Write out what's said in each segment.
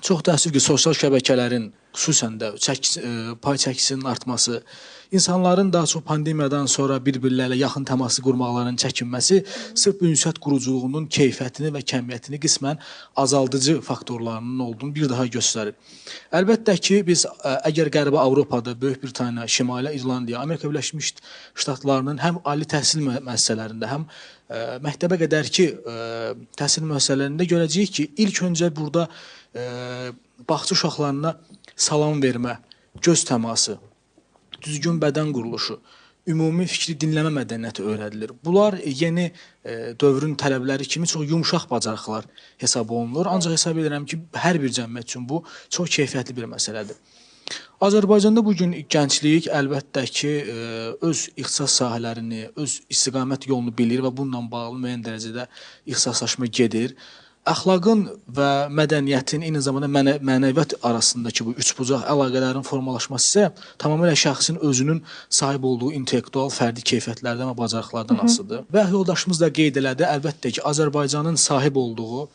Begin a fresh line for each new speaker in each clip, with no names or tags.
Çox təəssüf ki, sosial şəbəkələrin xüsusən də pay çəkisinin artması, insanların daha çox pandemiyadan sonra bir-birlərlə yaxın təması qurmaqlarının çəkinməsi sırf bu ünsiyyət quruculuğunun keyfiyyətini və kəmiyyətini qismən azaldıcı faktorlarının olduğunu bir daha göstərir. Əlbəttə ki, biz əgər Qərbi Avropada, Böyük Britaniya, Şimali İrlandiya, Amerika Birləşmiş Ştatlarının həm ali təhsil müəssisələrində, həm məktəbə qədərki təhsil müəssisələrində görəcəyik ki, ilk öncə burada bağça uşaqlarına salam vermə, göz təması, düzgün bədən quruluşu, ümumi fikri dinləmə mədəniyyəti öyrədilir. Bunlar yeni dövrün tələbləri kimi çox yumşaq bacarıqlar hesab olunur. Ancaq hesab edirəm ki, hər bir cəmiyyət üçün bu çox keyfiyyətli bir məsələdir. Azərbaycanda bugün gənclik əlbəttə ki, öz ixtisas sahələrini, öz istiqamət yolunu bilir və bununla bağlı müəyyən dərəcədə ixtisaslaşma gedir. Əxlaqın və mədəniyyətin, eyni zamanda mənəviyyat arasındakı bu üçbucaq əlaqələrin formalaşması isə tamamilə şəxsin özünün sahib olduğu intellektual fərdi keyfiyyətlərdən və bacarıqlardan asılıdır. Və yoldaşımız da qeyd elədi, əlbəttə ki, Azərbaycanın sahib olduğu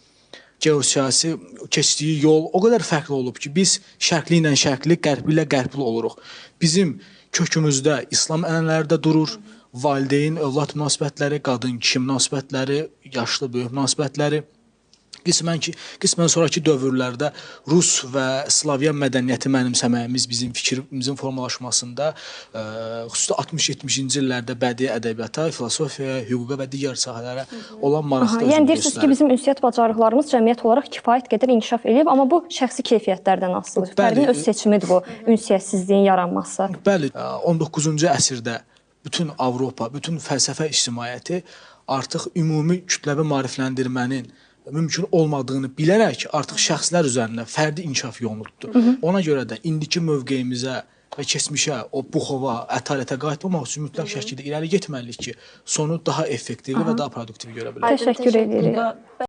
geosiyasi keçdiyi yol o qədər fərqli olub ki, biz şərqli ilə şərqli, qərbi ilə qərbli oluruq. Bizim kökümüzdə İslam ənənələri də durur, valideyn, övlad münasibətləri, qadın-kişi münasibətləri, yaşlı böyük münasibətləri. Qismən sonraki dövrlərdə Rus və Slavyan mədəniyyəti mənimsəməyimiz bizim fikrimizin formalaşmasında, xüsusilə 60-70-ci illərdə bədii ədəbiyyata, filosofiyaya, hüquqa və digər sahələrə olan maraqda özünü göstərir.
Yəni deyirsiniz ki, bizim ünsiyyət bacarıqlarımız cəmiyyət olaraq kifayət qədər inkişaf edib, amma bu şəxsi keyfiyyətlərdən asılıdır. Fərdin öz seçimidir bu ünsiyyətsizliyin yaranması.
Bəli, 19-cu əsrdə bütün Avropa, bütün fəlsəfə ictimaiyyəti artıq ümumi kütləvi maarifləndirmənin mümkün olmadığını bilərək artıq şəxslər üzərində fərdi inkişaf yolunu tutdu. Ona görə də indiki mövqeyimizə və keçmişə, o buxova, ətalətə qayıtmamaq üçün mütləq şəkildə irəli getməliyik ki, sonu daha effektivli və daha produktiv görə bilək.
Təşəkkür edirik.